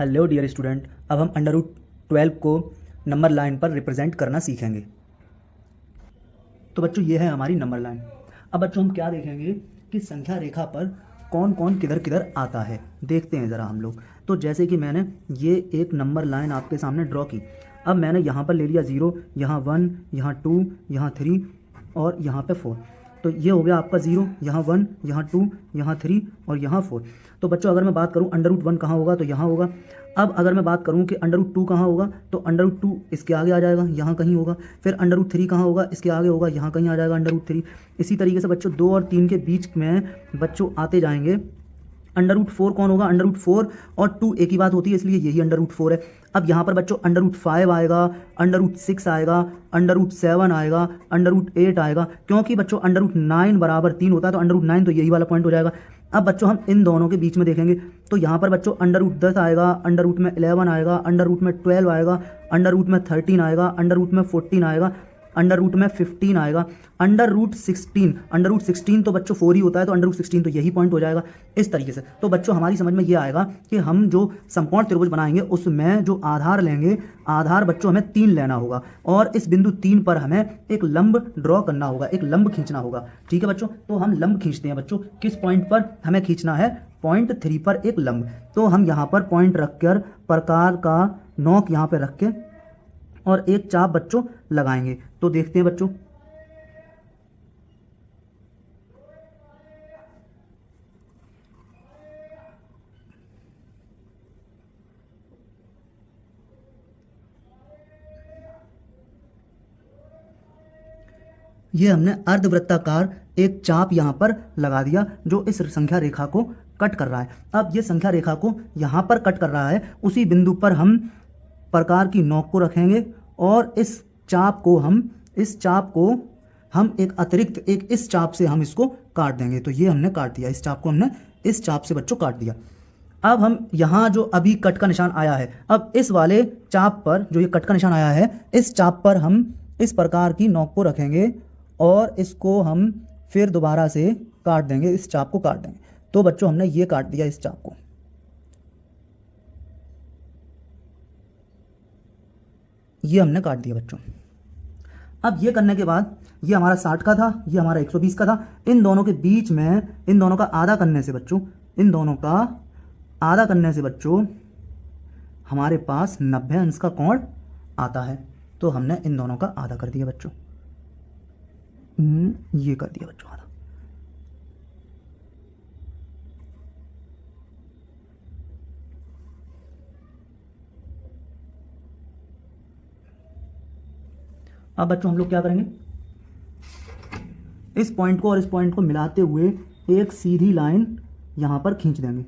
Hello dear student, अब हम under root 12 को नंबर लाइन पर रिप्रेजेंट करना सीखेंगे। तो बच्चों ये है हमारी नंबर लाइन। अब बच्चों हम क्या देखेंगे कि संख्या रेखा पर कौन कौन किधर किधर आता है, देखते हैं ज़रा हम लोग। तो जैसे कि मैंने ये एक नंबर लाइन आपके सामने ड्रॉ की। अब मैंने यहाँ पर ले लिया 0, यहाँ 1, यहाँ 2, यहाँ 3 और यहाँ पे 4। तो ये हो गया आपका 0, यहाँ 1, यहाँ 2, यहाँ 3 और यहाँ 4। तो बच्चों अगर मैं बात करूँ अंडर रूट 1 कहाँ होगा, तो यहाँ होगा। अब अगर मैं बात करूँ कि अंडर रूट 2 कहाँ होगा, तो अंडर रूट 2 इसके आगे आ जाएगा, यहाँ कहीं होगा। फिर अंडर रूट 3 कहाँ होगा, इसके आगे होगा, यहाँ कहीं आ जाएगा अंडर रूट 3। इसी तरीके से बच्चों 2 और 3 के बीच में बच्चों आते जाएंगे। अंडर रूट 4 कौन होगा, अंडर रूट 4 और 2 एक ही बात होती है, इसलिए यही अंडर रूट 4 है। अब यहाँ पर बच्चों अंडर रूट 5 आएगा, अंडर रूट 6 आएगा, अंडर रूट 7 आएगा, अंडर रूट 8 आएगा, क्योंकि बच्चों अंडर रूट 9 बराबर 3 होता है, तो अंडर रूट 9 तो यही वाला पॉइंट हो जाएगा। अब बच्चों हम इन दोनों के बीच में देखेंगे, तो यहाँ पर बच्चों अंडर रूट 10 आएगा, अंडर रूट में 11 आएगा, अंडर रूट में 12 आएगा, अंडर रूट में 13 आएगा, अंडर रूट में 14 आएगा, अंडर रूट में 15 आएगा, अंडर रूट 16 तो बच्चों 4 ही होता है, तो अंडर रूट 16 तो यही पॉइंट हो जाएगा। इस तरीके से तो बच्चों हमारी समझ में ये आएगा कि हम जो समकोण त्रिभुज बनाएंगे उसमें जो आधार लेंगे, आधार बच्चों हमें 3 लेना होगा और इस बिंदु 3 पर हमें एक लंब ड्रॉ करना होगा, एक लंब खींचना होगा। ठीक है बच्चों, तो हम लंब खींचते हैं बच्चों। किस पॉइंट पर हमें खींचना है, पॉइंट 3 पर एक लंब। तो हम यहाँ पर पॉइंट रखकर प्रकार का नोक यहाँ पे रख के और एक चाप बच्चों लगाएंगे। तो देखते हैं बच्चों, ये हमने अर्धवृत्ताकार एक चाप यहाँ पर लगा दिया जो इस संख्या रेखा को कट कर रहा है। अब ये संख्या रेखा को यहाँ पर कट कर रहा है, उसी बिंदु पर हम प्रकार की नोक को रखेंगे और इस चाप को हम एक अतिरिक्त एक इस चाप से हम इसको काट देंगे। तो ये हमने काट दिया, इस चाप को हमने इस चाप से बच्चों काट दिया। अब हम यहाँ जो अभी कट का निशान आया है, अब इस वाले चाप पर जो ये कट का निशान आया है, इस चाप पर हम इस प्रकार की नोक को रखेंगे और इसको हम फिर दोबारा से काट देंगे, इस चाप को काट देंगे। तो बच्चों हमने ये काट दिया, इस चाप को ये हमने काट दिया बच्चों। अब ये करने के बाद ये हमारा 60 का था, ये हमारा 120 का था। इन दोनों के बीच में इन दोनों का आधा करने से बच्चों, इन दोनों का आधा करने से बच्चों हमारे पास 90 अंश का कोण आता है। तो हमने इन दोनों का आधा कर दिया बच्चों, ये कर दिया बच्चों आधा। अब बच्चों हम लोग क्या करेंगे, इस पॉइंट को और इस पॉइंट को मिलाते हुए एक सीधी लाइन यहां पर खींच देंगे।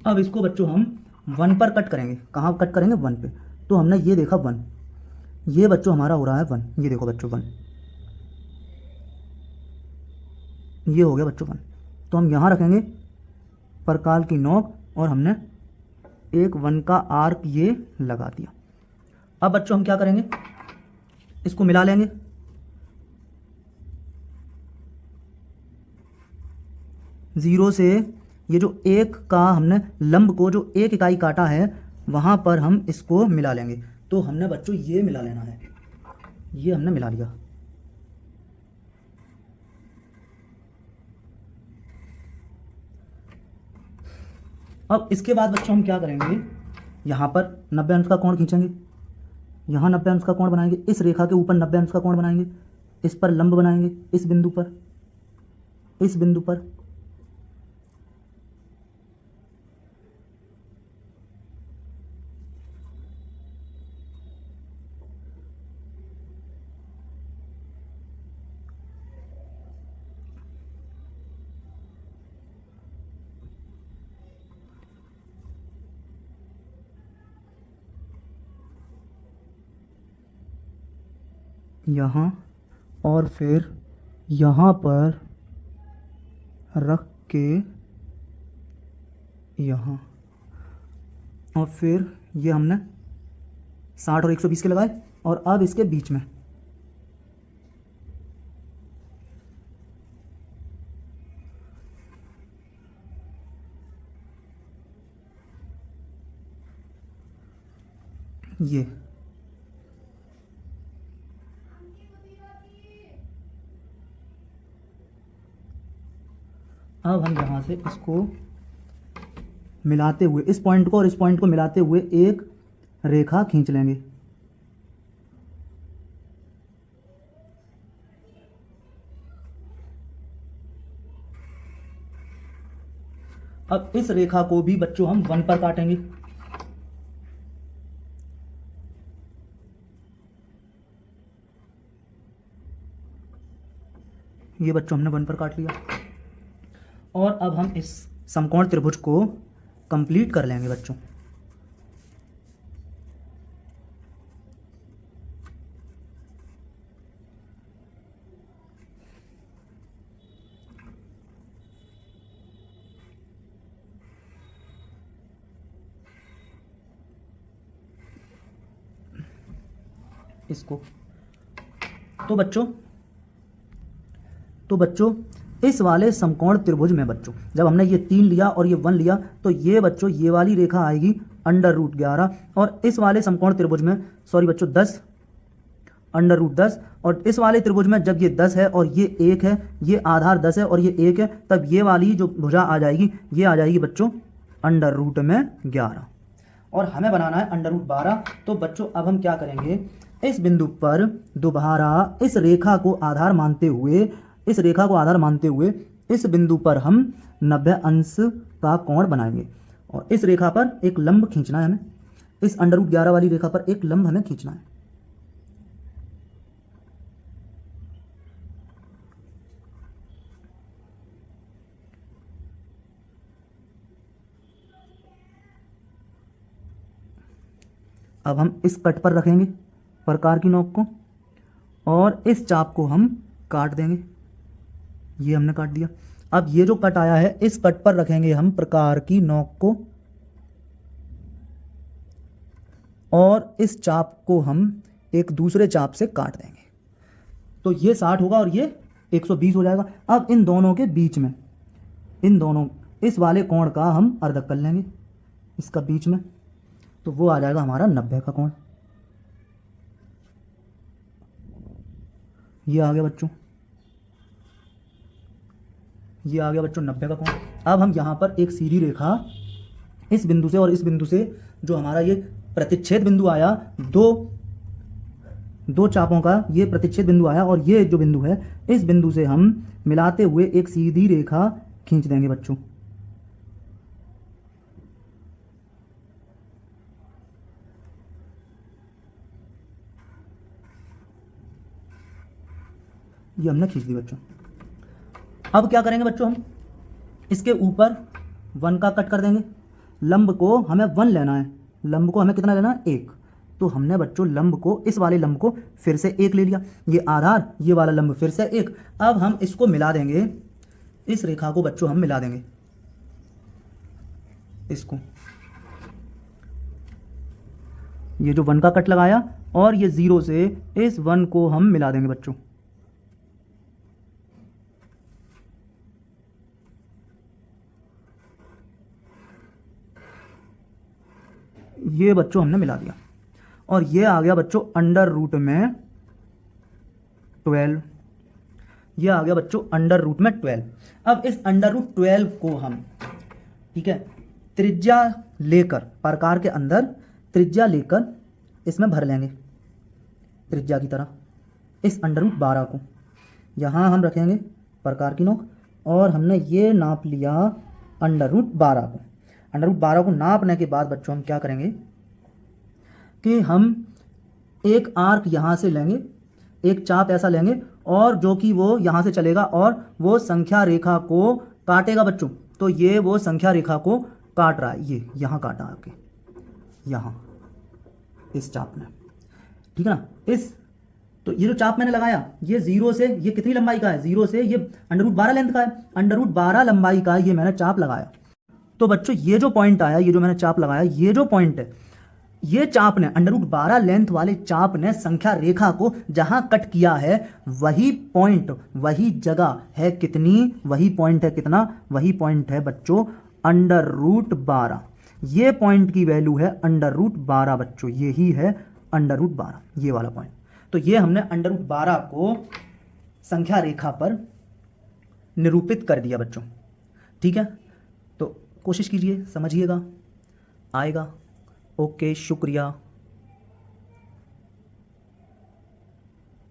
अब इसको बच्चों हम 1 पर कट करेंगे। कहाँ कट करेंगे, 1 पे। तो हमने ये देखा 1, ये बच्चों हमारा हो रहा है 1, ये देखो बच्चों 1, ये हो गया बच्चों 1। तो हम यहाँ रखेंगे प्रकार की नोक और हमने एक 1 का आर्क ये लगा दिया। अब बच्चों हम क्या करेंगे, इसको मिला लेंगे। जीरो से ये जो एक का हमने लंब को जो 1 इकाई काटा है वहां पर हम इसको मिला लेंगे। तो हमने बच्चों ये मिला लेना है, ये हमने मिला लिया। अब इसके बाद बच्चों हम क्या करेंगे, यहाँ पर 90 अंश का कोण खींचेंगे, यहाँ 90 अंश का कोण बनाएंगे, इस रेखा के ऊपर 90 अंश का कोण बनाएंगे, इस पर लंब बनाएंगे, इस बिंदु पर, इस बिंदु पर। यहाँ और फिर यहाँ पर रख के यहाँ, और फिर ये हमने 60 और 120 के लगाए, और अब इसके बीच में ये अब हम यहाँ से इसको मिलाते हुए, इस पॉइंट को और इस पॉइंट को मिलाते हुए एक रेखा खींच लेंगे। अब इस रेखा को भी बच्चों हम 1 पर काटेंगे। ये बच्चों हमने 1 पर काट लिया, और अब हम इस समकोण त्रिभुज को कंप्लीट कर लेंगे बच्चों। इसको तो बच्चों इस वाले समकोण त्रिभुज में बच्चों जब हमने ये 3 लिया और ये 1 लिया, तो ये बच्चों ये वाली रेखा आएगी √11, और इस वाले समकोण त्रिभुज में सॉरी बच्चों 10 √10, और इस वाले त्रिभुज में जब ये 10 है और ये 1 है, ये आधार 10 है और ये 1 है, तब ये वाली जो भुजा आ जाएगी, ये आ जाएगी बच्चों √11, और हमें बनाना है √12। तो बच्चों अब हम क्या करेंगे, इस बिंदु पर दोबारा इस रेखा को आधार मानते हुए इस बिंदु पर हम 90 अंश का कोण बनाएंगे, और इस रेखा पर एक लंब खींचना है हमें। इस √11 वाली रेखा पर एक लंब हमें खींचना है। अब हम इस कट पर रखेंगे प्रकार की नोक को, और इस चाप को हम काट देंगे। ये हमने काट दिया। अब ये जो कट आया है, इस कट पर रखेंगे हम प्रकार की नोक को, और इस चाप को हम एक दूसरे चाप से काट देंगे। तो ये 60 होगा और ये 120 हो जाएगा। अब इन दोनों के बीच में, इस वाले कोण का हम अर्धक कर लेंगे, इसका बीच में, तो वो आ जाएगा हमारा 90 का कोण। ये आ गया बच्चों, 90 का कोण। अब हम यहाँ पर एक सीधी रेखा इस बिंदु से और इस बिंदु से, जो हमारा ये प्रतिच्छेद बिंदु आया, दो चापों का ये प्रतिच्छेद बिंदु आया, और ये जो बिंदु है, इस बिंदु से हम मिलाते हुए एक सीधी रेखा खींच देंगे बच्चों। ये हमने खींच दी बच्चों। अब क्या करेंगे बच्चों, हम इसके ऊपर 1 का कट कर देंगे। लंब को हमें 1 लेना है, लंब को हमें कितना लेना है, 1। तो हमने बच्चों लंब को, इस वाले लंब को फिर से 1 ले लिया, ये आधार, ये वाला लंब फिर से 1। अब हम इसको मिला देंगे, इस रेखा को बच्चों हम मिला देंगे, इसको, ये जो 1 का कट लगाया और ये 0 से इस 1 को हम मिला देंगे बच्चों। ये बच्चों हमने मिला दिया, और ये आ गया बच्चों √12। ये आ गया बच्चों √12। अब इस √12 को हम, ठीक है, त्रिज्या लेकर, प्रकार के अंदर त्रिज्या लेकर इसमें भर लेंगे, त्रिज्या की तरह। इस √12 को यहाँ हम रखेंगे प्रकार की नोक, और हमने ये नाप लिया √12 को। √12 को नापने के बाद बच्चों हम क्या करेंगे कि हम एक आर्क यहाँ से लेंगे, एक चाप ऐसा लेंगे, और जो कि वो यहाँ से चलेगा और वो संख्या रेखा को काटेगा बच्चों। तो ये वो संख्या रेखा को काट रहा है, ये यहाँ काटा आके, यहाँ इस चाप ने, ठीक है ना। तो ये जो चाप मैंने लगाया ये जीरो से, ये कितनी लंबाई का है, जीरो से ये √12 लेंथ का है, √12 लंबाई का ये मैंने चाप लगाया। तो बच्चों ये जो पॉइंट आया, ये जो मैंने चाप लगाया, ये जो पॉइंट है, ये चाप ने √12 लेंथ वाले चाप ने संख्या रेखा को जहां कट किया है वही पॉइंट, वही जगह है कितनी, वही पॉइंट है कितना, वही पॉइंट है बच्चों √12। ये पॉइंट की वैल्यू है √12 बच्चों, यही है √12, ये वाला पॉइंट। तो ये हमने √12 को संख्या रेखा पर निरूपित कर दिया बच्चों। ठीक है, तो कोशिश कीजिए, समझिएगा, आएगा। ओके, शुक्रिया।